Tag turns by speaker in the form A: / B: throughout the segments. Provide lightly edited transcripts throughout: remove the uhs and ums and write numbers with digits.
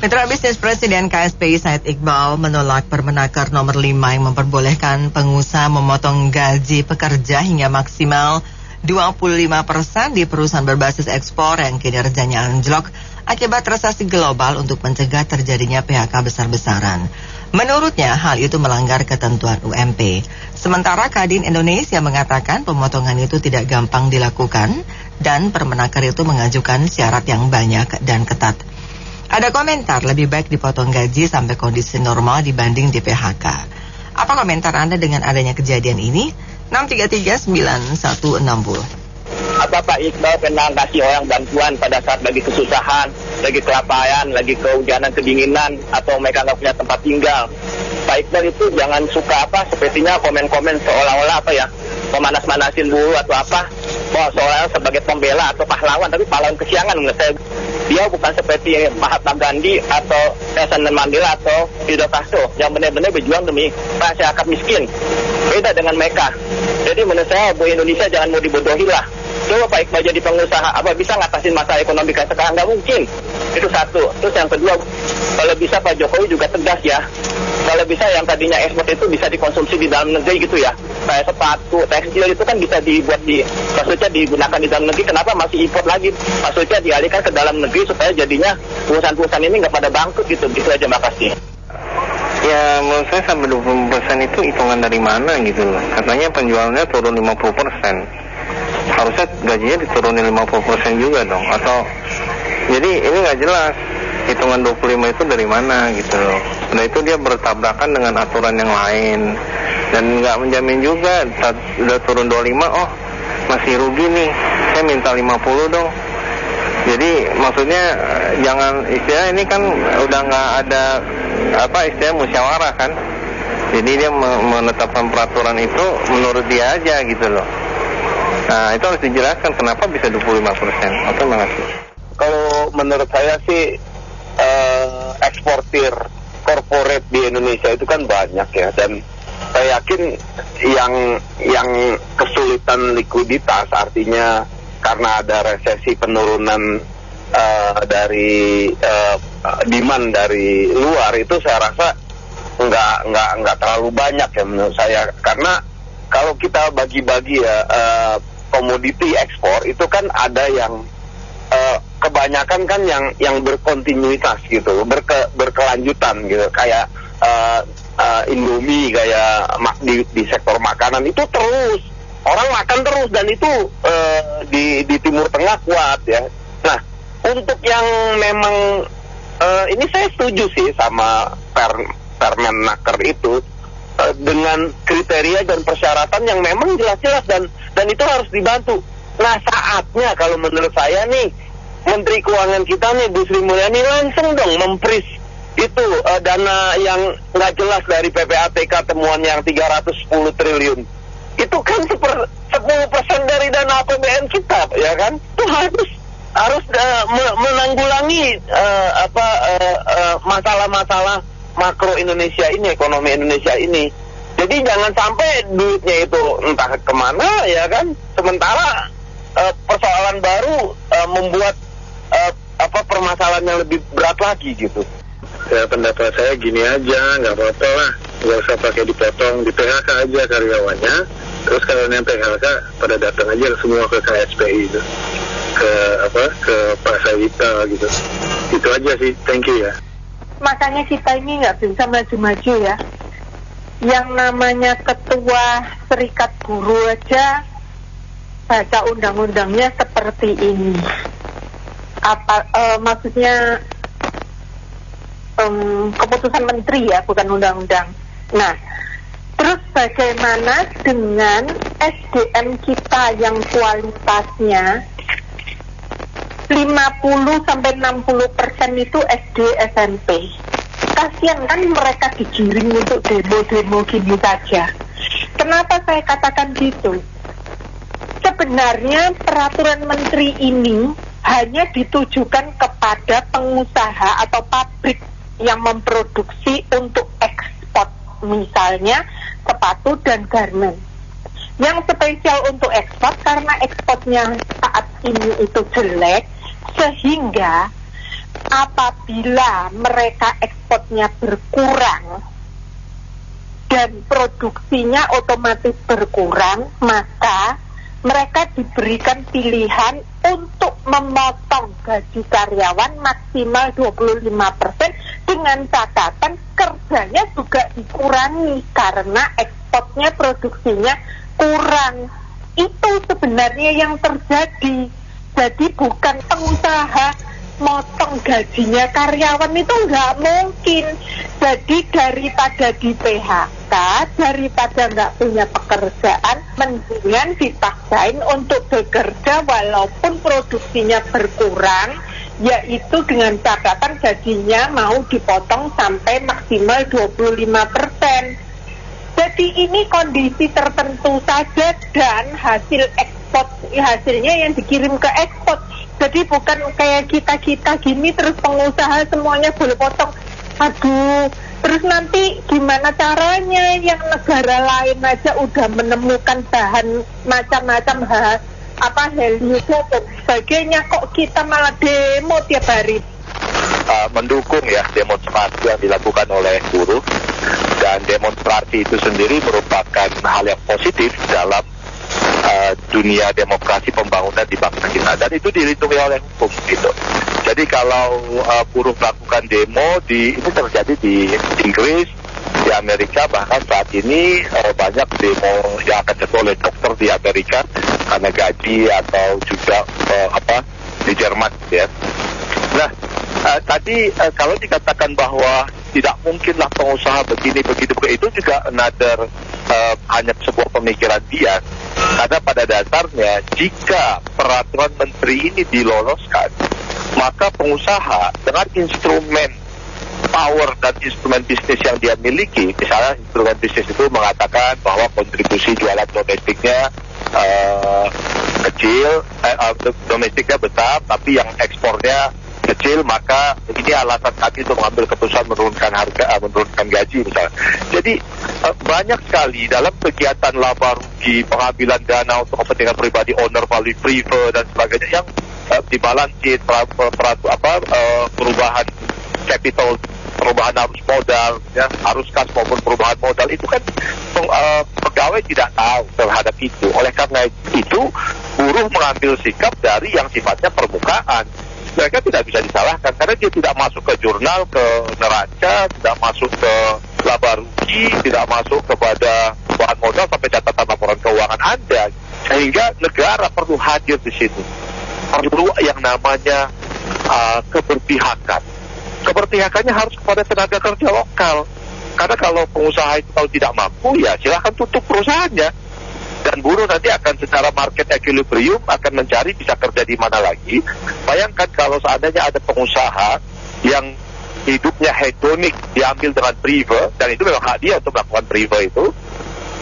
A: Mitra Bisnis Presiden KSPI Said Iqbal menolak Permenaker nomor 5 yang memperbolehkan pengusaha memotong gaji pekerja hingga maksimal 25% di perusahaan berbasis ekspor yang kinerjanya anjlok akibat resesi global untuk mencegah terjadinya PHK besar-besaran. Menurutnya, hal itu melanggar ketentuan UMP. Sementara Kadin Indonesia mengatakan pemotongan itu tidak gampang dilakukan dan Permenaker itu mengajukan syarat yang banyak dan ketat. Ada komentar lebih baik dipotong gaji sampai kondisi normal dibanding di PHK. Apa komentar Anda dengan adanya kejadian ini? 6339160.
B: Apa Pak Iqbal pernah kasih orang bantuan pada saat lagi kesusahan, lagi kelaparan, lagi kehujanan, kedinginan, atau mereka nggak punya tempat tinggal? Pak Iqbal itu jangan suka sepertinya komen-komen seolah-olah memanas-manasin buruh atau seolah-olah sebagai pembela atau pahlawan, tapi pahlawan kesiangan menurut saya. Dia bukan seperti Mahatma Gandhi atau Nelson Mandela atau Fidel Castro yang benar-benar berjuang demi masyarakat miskin. Beda dengan mereka. Jadi menurut saya Indonesia jangan mau dibodohi lah. Coba Pak Iqbal jadi pengusaha, bisa ngatasin masalah ekonomi kayak sekarang? Nggak mungkin. Itu satu. Terus yang kedua, kalau bisa Pak Jokowi juga tegas ya. Kalau bisa yang tadinya ekspor itu bisa dikonsumsi di dalam negeri gitu ya. Kayak sepatu, tekstil itu kan bisa maksudnya digunakan di dalam negeri. Kenapa masih import lagi? Maksudnya dialihkan ke dalam negeri supaya jadinya perusahaan-perusahaan ini nggak pada bangkrut gitu. Gitu aja, makasih.
C: Ya menurut saya sampai 20% itu hitungan dari mana gitu loh. Katanya penjualannya turun 50%. Harusnya gajinya diturunin 50% juga dong. Atau jadi ini nggak jelas hitungan 25 itu dari mana gitu loh. Nah itu dia bertabrakan dengan aturan yang lain. Dan nggak menjamin juga saat udah turun 25, masih rugi nih, saya minta 50 dong. Jadi maksudnya jangan istilah ini kan udah nggak ada istilah musyawarah kan. Jadi dia menetapkan peraturan itu menurut dia aja gitu loh. Nah itu harus dijelaskan kenapa bisa 25%. Oke, makasih.
B: Kalau menurut saya sih eksportir korporat di Indonesia itu kan banyak ya, dan saya yakin yang kesulitan likuiditas, artinya karena ada resesi, penurunan dari demand dari luar, itu saya rasa nggak terlalu banyak ya menurut saya. Karena kalau kita bagi-bagi ya komoditi ekspor itu kan ada yang kebanyakan kan yang berkontinuitas gitu, berkelanjutan gitu, kayak Indomie, kayak di sektor makanan itu terus orang makan terus, dan itu di Timur Tengah kuat ya. Nah untuk yang memang ini saya setuju sih sama Permenaker itu dengan kriteria dan persyaratan yang memang jelas-jelas dan itu harus dibantu. Nah saatnya kalau menurut saya nih Menteri Keuangan kita nih Bu Sri Mulyani langsung dong mempris itu dana yang nggak jelas dari PPATK, temuan yang 310 triliun. Itu kan 10% dari dana APBN kita ya kan. Itu harus menanggulangi masalah-masalah makro Indonesia ini, ekonomi Indonesia ini. Jadi jangan sampai duitnya itu entah kemana ya kan. Sementara persoalan baru membuat permasalahan yang lebih berat lagi gitu.
C: Ya pendapat saya gini aja, nggak apa-apa lah, nggak usah pakai dipotong, di PHK aja karyawannya. Terus kalau yang PHK pada datang aja semua ke KSPI gitu, ke Pak Sawita gitu. Itu aja sih, thank you ya.
D: Makanya kita ini nggak bisa maju-maju ya. Yang namanya ketua serikat buruh aja baca undang-undangnya seperti ini. Maksudnya keputusan menteri ya, bukan undang-undang. Nah, terus bagaimana dengan SDM kita yang kualitasnya 50-60% itu SD SMP. Kasian kan mereka digiring untuk demo-demo gini saja. Kenapa saya katakan gitu? Sebenarnya peraturan menteri ini hanya ditujukan kepada pengusaha atau pabrik yang memproduksi untuk ekspor, misalnya sepatu dan garment. Yang spesial untuk ekspor karena ekspornya saat ini itu jelek, sehingga apabila mereka ekspornya berkurang dan produksinya otomatis berkurang, maka mereka diberikan pilihan untuk memotong gaji karyawan maksimal 25% dengan catatan kerjanya juga dikurangi karena ekspornya, produksinya kurang. Itu sebenarnya yang terjadi. Jadi bukan pengusaha motong gajinya karyawan, itu nggak mungkin. Jadi daripada di PHK, daripada nggak punya pekerjaan, mendingan dipaksain untuk bekerja walaupun produksinya berkurang, yaitu dengan catatan gajinya mau dipotong sampai maksimal 25%. Jadi ini kondisi tertentu saja dan hasil ekspor, hasilnya yang dikirim ke ekspor. Jadi bukan kayak kita gini terus pengusaha semuanya boleh potong. Aduh, terus nanti gimana caranya yang negara lain aja udah menemukan bahan macam-macam helium dan sebagainya, kok kita malah demo tiap hari?
B: Mendukung ya demonstrasi yang dilakukan oleh buruh, dan demonstrasi itu sendiri merupakan hal yang positif dalam dunia demokrasi pembangunan di bangsa kita, dan itu dilindungi oleh hukum gitu. Jadi kalau buruh melakukan demo ini terjadi di Inggris, di Amerika, bahkan saat ini banyak demo yang akan dilakukan oleh dokter di Amerika karena gaji, atau juga di Jerman ya. Nah, tadi kalau dikatakan bahwa tidak mungkinlah pengusaha begini begitu itu juga another hanya sebuah pemikiran dia, karena pada dasarnya jika peraturan menteri ini diloloskan, maka pengusaha dengan instrumen power dan instrumen bisnis yang dia miliki, misalnya instrumen bisnis itu mengatakan bahwa kontribusi jualan domestiknya kecil, domestiknya besar, tapi yang ekspornya kecil, maka ini alasan kami untuk mengambil keputusan menurunkan harga, menurunkan gaji misalnya. Jadi banyak sekali dalam kegiatan laba rugi, pengambilan dana untuk kepentingan pribadi, owner value privilege dan sebagainya yang di balance sheet, perubahan capital, perubahan arus modal, ya, arus kas maupun perubahan modal, itu kan pegawai tidak tahu terhadap itu. Oleh karena itu, buruh mengambil sikap dari yang sifatnya permukaan. Mereka tidak bisa disalahkan karena dia tidak masuk ke jurnal, ke neraca, tidak masuk ke laba rugi, tidak masuk kepada bahan modal sampai catatan laporan keuangan Anda. Sehingga negara perlu hadir di situ. Perlu yang namanya keberpihakan. Keberpihakannya harus kepada tenaga kerja lokal. Karena kalau pengusaha itu kalau tidak mampu, ya silahkan tutup perusahaannya. Dan buruh nanti akan secara market equilibrium akan mencari bisa kerja di mana lagi. Bayangkan kalau seandainya ada pengusaha yang hidupnya hedonik, diambil dengan prive, dan itu memang hak dia untuk melakukan prive itu,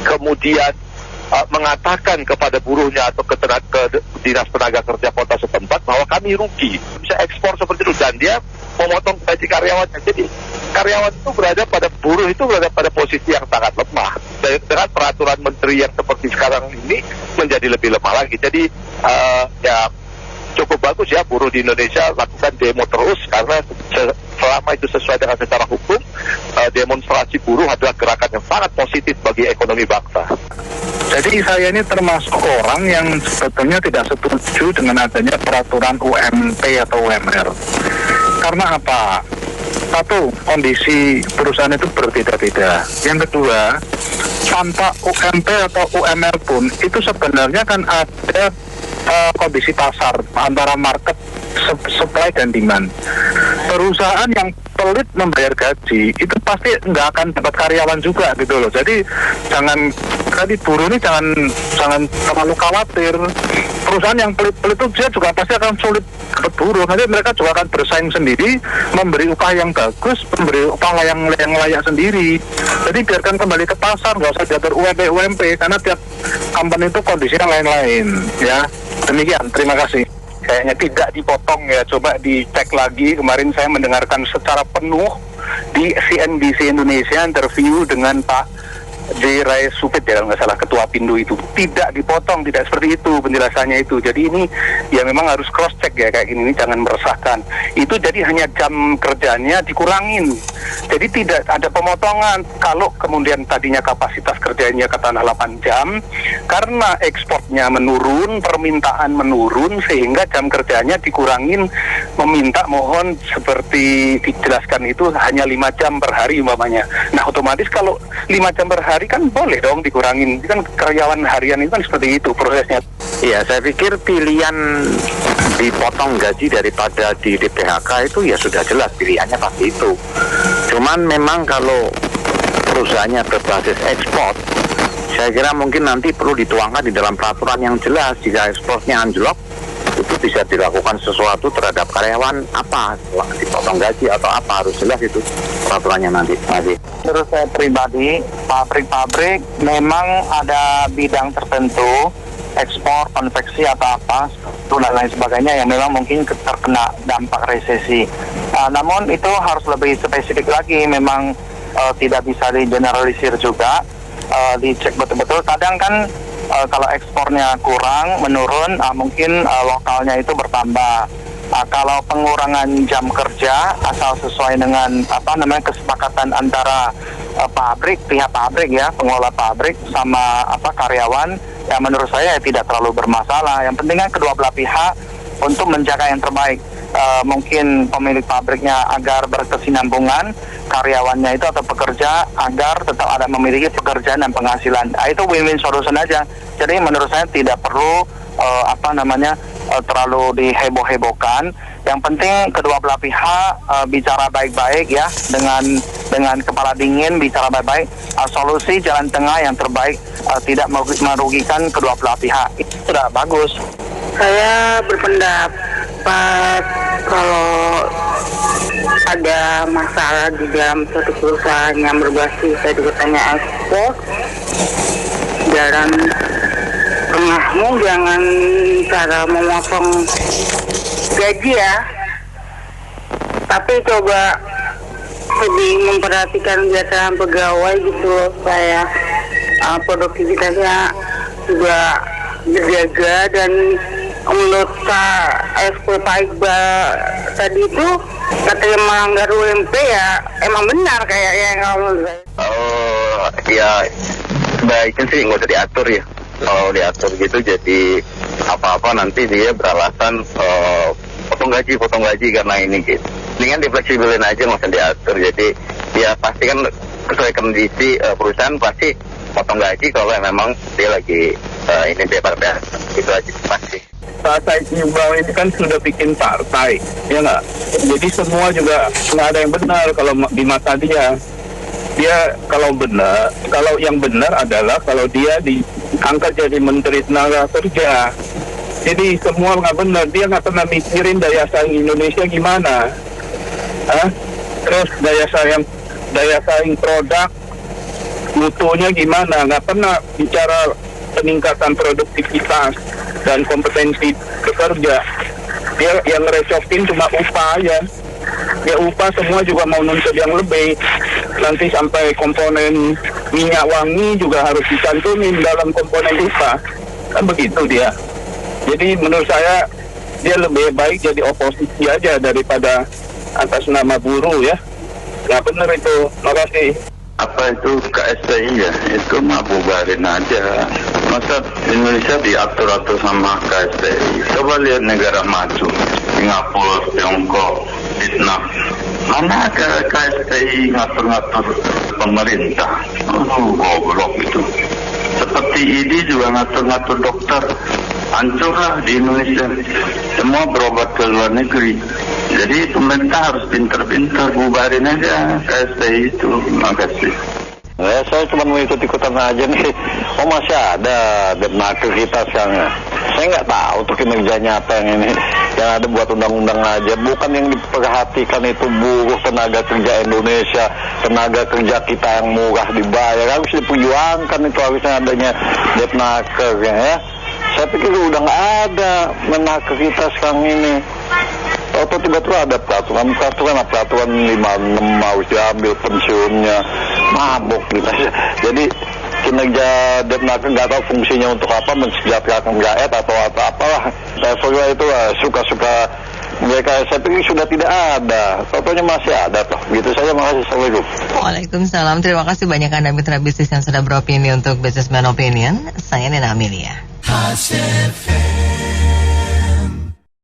B: kemudian mengatakan kepada buruhnya atau ke dinas tenaga kerja kota setempat bahwa kami rugi, bisa ekspor seperti itu, dan dia memotong gaji karyawannya. Jadi karyawan itu buruh itu berada pada posisi yang sangat lemah. Dengan peraturan menteri yang seperti sekarang ini menjadi lebih lemah lagi. Jadi ya cukup bagus ya buruh di Indonesia lakukan demo terus, karena selama itu sesuai dengan secara hukum, demonstrasi buruh adalah gerakan yang sangat positif bagi ekonomi bangsa.
E: Jadi saya ini termasuk orang yang sebetulnya tidak setuju dengan adanya peraturan UMP atau UMR. Karena apa? Satu, kondisi perusahaan itu berbeda-beda. Yang kedua, tanpa UMP atau UMR pun itu sebenarnya kan ada kondisi pasar antara market supply dan demand. Perusahaan yang pelit membayar gaji itu pasti nggak akan dapat karyawan juga gitu loh. Jadi buruh ini jangan terlalu khawatir. Perusahaan yang pelit-pelit itu dia juga pasti akan sulit dapat buruh. Nanti mereka juga akan bersaing sendiri, memberi upah yang bagus, memberi upah yang layak sendiri. Jadi biarkan kembali ke pasar, nggak usah diatur UMP, karena tiap company itu kondisinya lain-lain ya. Demikian, terima kasih.
C: Kayaknya tidak dipotong ya, coba dicek lagi. Kemarin saya mendengarkan secara penuh di CNBC Indonesia interview dengan Pak
E: J. Ray Supit ya kalau nggak salah, ketua Pindo itu tidak dipotong, tidak seperti itu penjelasannya itu. Jadi ini ya memang harus cross check ya kayak gini, ini jangan meresahkan. Itu jadi hanya jam kerjanya dikurangin, jadi tidak ada pemotongan. Kalau kemudian tadinya kapasitas kerjanya katakanlah 8 jam, karena ekspornya menurun, permintaan menurun, sehingga jam kerjanya dikurangin, meminta mohon seperti dijelaskan itu hanya 5 jam per hari umpamanya. Nah otomatis kalau 5 jam per hari kan boleh dong dikurangin, kan karyawan harian itu kan seperti itu prosesnya.
C: Iya, saya pikir pilihan dipotong gaji daripada di PHK itu ya sudah jelas pilihannya pasti itu. Cuman memang kalau perusahaannya berbasis ekspor, saya kira mungkin nanti perlu dituangkan di dalam peraturan yang jelas. Jika ekspornya anjlok, itu bisa dilakukan sesuatu terhadap karyawan, apa dipotong gaji atau apa, harus jelas itu peraturannya nanti.
E: Menurut saya pribadi, pabrik-pabrik memang ada bidang tertentu, ekspor, konveksi atau apa, dan lain sebagainya yang memang mungkin terkena dampak resesi. Namun itu harus lebih spesifik lagi, memang tidak bisa digeneralisir juga, dicek betul-betul. Kadang kan kalau ekspornya kurang, menurun, mungkin lokalnya itu bertambah. Kalau pengurangan jam kerja asal sesuai dengan kesepakatan antara pihak pabrik ya, pengelola pabrik sama karyawan, ya menurut saya tidak terlalu bermasalah. Yang penting kan kedua belah pihak untuk menjaga yang terbaik. Mungkin pemilik pabriknya agar berkesinambungan, karyawannya itu atau pekerja agar tetap ada memiliki pekerjaan dan penghasilan. Itu win-win solution aja. Jadi menurut saya tidak perlu terlalu diheboh-hebohkan. Yang penting kedua belah pihak bicara baik-baik ya, dengan kepala dingin bicara baik-baik, solusi jalan tengah yang terbaik, tidak merugikan kedua belah pihak. Itu sudah bagus.
F: Saya berpendapat kalau ada masalah di dalam suatu perusahaan yang berbasis edukannya ekspor, jalan tengahmu jangan cara memotong gaji ya, tapi coba lebih memperhatikan kesejahteraan pegawai gitu loh, supaya produktivitasnya juga terjaga. Dan menurut Pak Iqbal tadi itu katanya melanggar UMP, ya emang benar kayaknya kalau saya.
B: Ya baiknya sih nggak usah diatur ya. Kalau diatur gitu jadi apa-apa nanti dia beralasan potong gaji karena ini gitu. Mendingan difleksibelin aja, nggak usah diatur. Jadi ya pasti kan sesuai kondisi perusahaan pasti potong gaji kalau memang dia lagi ini bebas, itu aja pasti.
E: Partai Iqbal ini kan sudah bikin partai, ya nggak? Jadi semua juga nggak ada yang benar kalau di mata dia. Dia kalau yang benar adalah kalau dia diangkat jadi Menteri Tenaga Kerja. Jadi semua nggak benar, dia nggak pernah mikirin daya saing Indonesia gimana. Terus daya saing produk, mutunya gimana, nggak pernah bicara peningkatan produktivitas dan kompetensi pekerja. Dia yang ngerecokin cuma upah aja. Ya upah semua juga mau nuntut yang lebih. Nanti sampai komponen minyak wangi juga harus dicantumin dalam komponen upah. Kan begitu dia. Jadi menurut saya dia lebih baik jadi oposisi aja daripada atas nama buruh ya. Nggak benar itu. Makasih.
G: Apa itu KSPI ya? Itu mah bubarin aja. Masa Indonesia diatur-atur sama KSPI? Coba lihat negara maju, Singapura, Tiongkok, Vietnam. Mana ada KSPI ngatur-ngatur pemerintah? Goblok itu. Seperti ini juga ngatur-ngatur dokter. Hancurlah di Indonesia. Semua berobat ke luar negeri. Jadi pemerintah harus pintar-pintar bubarin aja KSPI itu. Makasih.
C: Saya cuma mau ikut-ikutan aja nih. Oh masih ada Depnaker kita sekarang. Saya nggak tahu tuh kinerja nyata yang ini. Yang ada buat undang-undang aja. Bukan yang diperhatikan itu buruh, tenaga kerja Indonesia, tenaga kerja kita yang murah dibayar. Harus diperjuangkan itu, harusnya adanya Depnaker ya. Saya pikir udah nggak ada menaker kita sekarang ini. Atau tiba-tiba ada peraturan 56 harus diambil pensiunnya, mabuk gitu. Jadi
E: kinerja Depnaker nggak tahu fungsinya untuk apa, mensejahterakan rakyat atau apalah. Levelnya itu suka-suka mereka, saya pikir sudah tidak ada, totonya masih ada toh. Gitu saja, makasih. Assalamualaikum.
A: Waalaikumsalam. Terima kasih banyak Anda mitra bisnis yang sudah beropini untuk Businessman Opinion. Saya Nina Amelia.